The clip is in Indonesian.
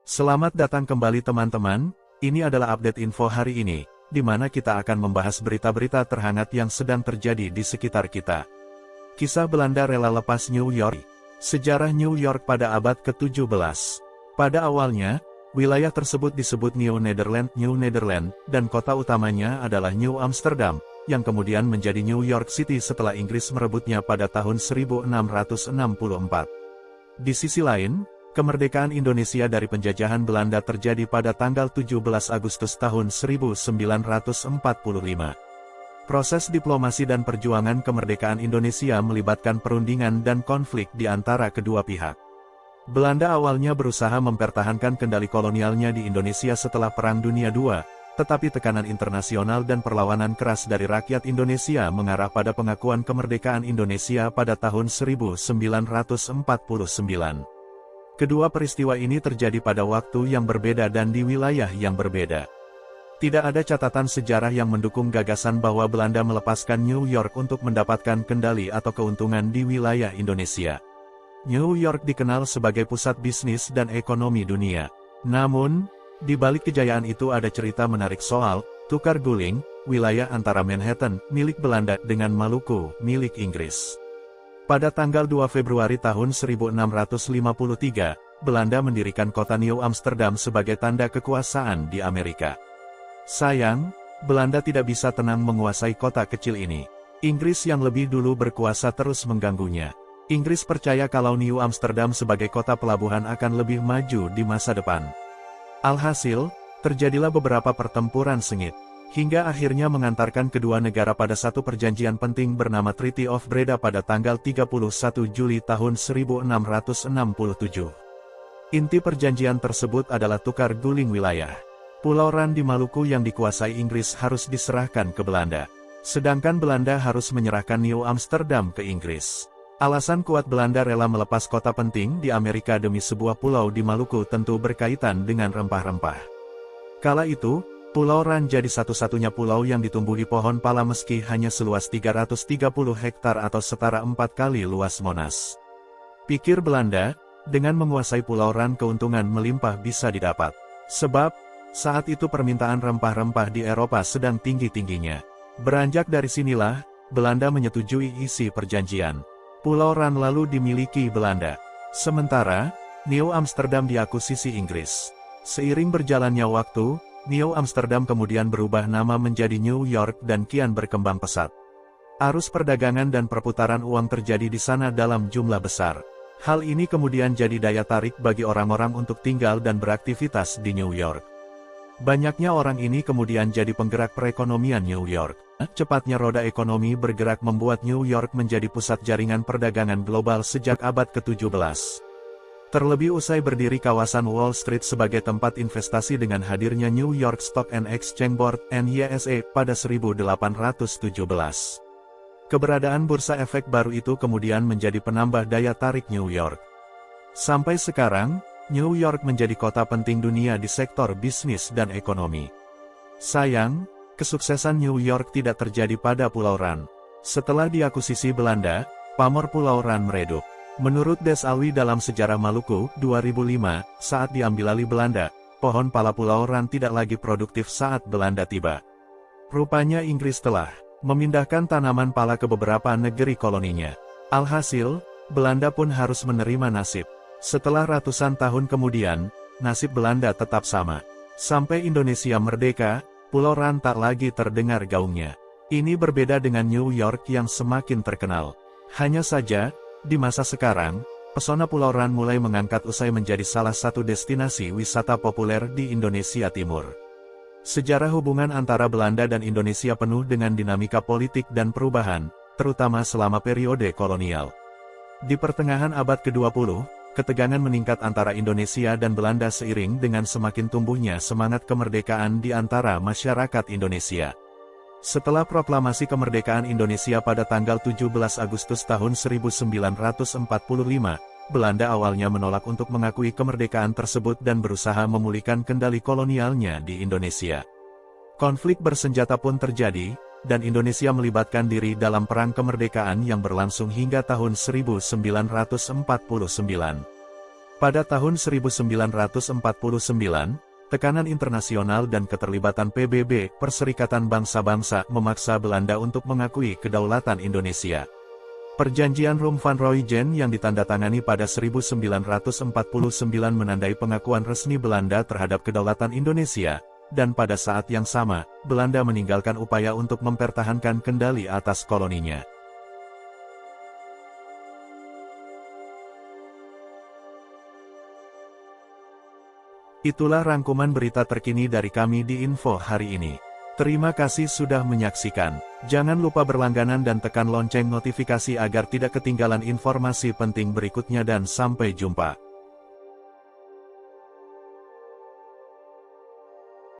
Selamat datang kembali teman-teman, ini adalah update info hari ini, di mana kita akan membahas berita-berita terhangat yang sedang terjadi di sekitar kita. Kisah Belanda rela lepas New York. Sejarah New York pada abad ke-17. Pada awalnya, wilayah tersebut disebut New Netherland, dan kota utamanya adalah New Amsterdam, yang kemudian menjadi New York City setelah Inggris merebutnya pada tahun 1664. Di sisi lain, kemerdekaan Indonesia dari penjajahan Belanda terjadi pada tanggal 17 Agustus tahun 1945. Proses diplomasi dan perjuangan kemerdekaan Indonesia melibatkan perundingan dan konflik di antara kedua pihak. Belanda awalnya berusaha mempertahankan kendali kolonialnya di Indonesia setelah Perang Dunia II, tetapi tekanan internasional dan perlawanan keras dari rakyat Indonesia mengarah pada pengakuan kemerdekaan Indonesia pada tahun 1949. Kedua peristiwa ini terjadi pada waktu yang berbeda dan di wilayah yang berbeda. Tidak ada catatan sejarah yang mendukung gagasan bahwa Belanda melepaskan New York untuk mendapatkan kendali atau keuntungan di wilayah Indonesia. New York dikenal sebagai pusat bisnis dan ekonomi dunia. Namun, di balik kejayaan itu ada cerita menarik soal tukar guling wilayah antara Manhattan, milik Belanda, dengan Maluku, milik Inggris. Pada tanggal 2 Februari tahun 1653, Belanda mendirikan kota New Amsterdam sebagai tanda kekuasaan di Amerika. Sayang, Belanda tidak bisa tenang menguasai kota kecil ini. Inggris yang lebih dulu berkuasa terus mengganggunya. Inggris percaya kalau New Amsterdam sebagai kota pelabuhan akan lebih maju di masa depan. Alhasil, terjadilah beberapa pertempuran sengit, hingga akhirnya mengantarkan kedua negara pada satu perjanjian penting bernama Treaty of Breda pada tanggal 31 Juli tahun 1667. Inti perjanjian tersebut adalah tukar guling wilayah. Pulau Ran di Maluku yang dikuasai Inggris harus diserahkan ke Belanda, sedangkan Belanda harus menyerahkan New Amsterdam ke Inggris. Alasan kuat Belanda rela melepas kota penting di Amerika demi sebuah pulau di Maluku tentu berkaitan dengan rempah-rempah. Kala itu, Pulau Ran jadi satu-satunya pulau yang ditumbuhi pohon pala meski hanya seluas 330 hektar atau setara 4 kali luas Monas. Pikir Belanda, dengan menguasai Pulau Ran keuntungan melimpah bisa didapat. Sebab, saat itu permintaan rempah-rempah di Eropa sedang tinggi-tingginya. Beranjak dari sinilah, Belanda menyetujui isi perjanjian. Pulau Ran lalu dimiliki Belanda. Sementara, New Amsterdam diakuisisi Inggris. Seiring berjalannya waktu, New Amsterdam kemudian berubah nama menjadi New York dan kian berkembang pesat. Arus perdagangan dan perputaran uang terjadi di sana dalam jumlah besar. Hal ini kemudian jadi daya tarik bagi orang-orang untuk tinggal dan beraktivitas di New York. Banyaknya orang ini kemudian jadi penggerak perekonomian New York. Cepatnya roda ekonomi bergerak membuat New York menjadi pusat jaringan perdagangan global sejak abad ke-17. Terlebih usai berdiri kawasan Wall Street sebagai tempat investasi dengan hadirnya New York Stock and Exchange Board (NYSE) pada 1817. Keberadaan bursa efek baru itu kemudian menjadi penambah daya tarik New York. Sampai sekarang, New York menjadi kota penting dunia di sektor bisnis dan ekonomi. Sayang, kesuksesan New York tidak terjadi pada Pulau Ran. Setelah diakuisisi Belanda, pamor Pulau Ran meredup. Menurut Des Alwi dalam Sejarah Maluku, 2005, saat diambil alih Belanda, pohon pala Pulau Ran tidak lagi produktif saat Belanda tiba. Rupanya Inggris telah memindahkan tanaman pala ke beberapa negeri koloninya. Alhasil, Belanda pun harus menerima nasib. Setelah ratusan tahun kemudian, nasib Belanda tetap sama. Sampai Indonesia merdeka, Pulau Ran tak lagi terdengar gaungnya. Ini berbeda dengan New York yang semakin terkenal. Hanya saja, di masa sekarang, pesona Pulau Ran mulai mengangkat usai menjadi salah satu destinasi wisata populer di Indonesia Timur. Sejarah hubungan antara Belanda dan Indonesia penuh dengan dinamika politik dan perubahan, terutama selama periode kolonial. Di pertengahan abad ke-20, ketegangan meningkat antara Indonesia dan Belanda seiring dengan semakin tumbuhnya semangat kemerdekaan di antara masyarakat Indonesia. Setelah proklamasi kemerdekaan Indonesia pada tanggal 17 Agustus tahun 1945, Belanda awalnya menolak untuk mengakui kemerdekaan tersebut dan berusaha memulihkan kendali kolonialnya di Indonesia. Konflik bersenjata pun terjadi, dan Indonesia melibatkan diri dalam perang kemerdekaan yang berlangsung hingga tahun 1949. Pada tahun 1949, tekanan internasional dan keterlibatan PBB, Perserikatan Bangsa-Bangsa, memaksa Belanda untuk mengakui kedaulatan Indonesia. Perjanjian Rum-Van Rooijen yang ditandatangani pada 1949 menandai pengakuan resmi Belanda terhadap kedaulatan Indonesia, dan pada saat yang sama, Belanda meninggalkan upaya untuk mempertahankan kendali atas koloninya. Itulah rangkuman berita terkini dari kami di Info hari ini. Terima kasih sudah menyaksikan. Jangan lupa berlangganan dan tekan lonceng notifikasi agar tidak ketinggalan informasi penting berikutnya dan sampai jumpa.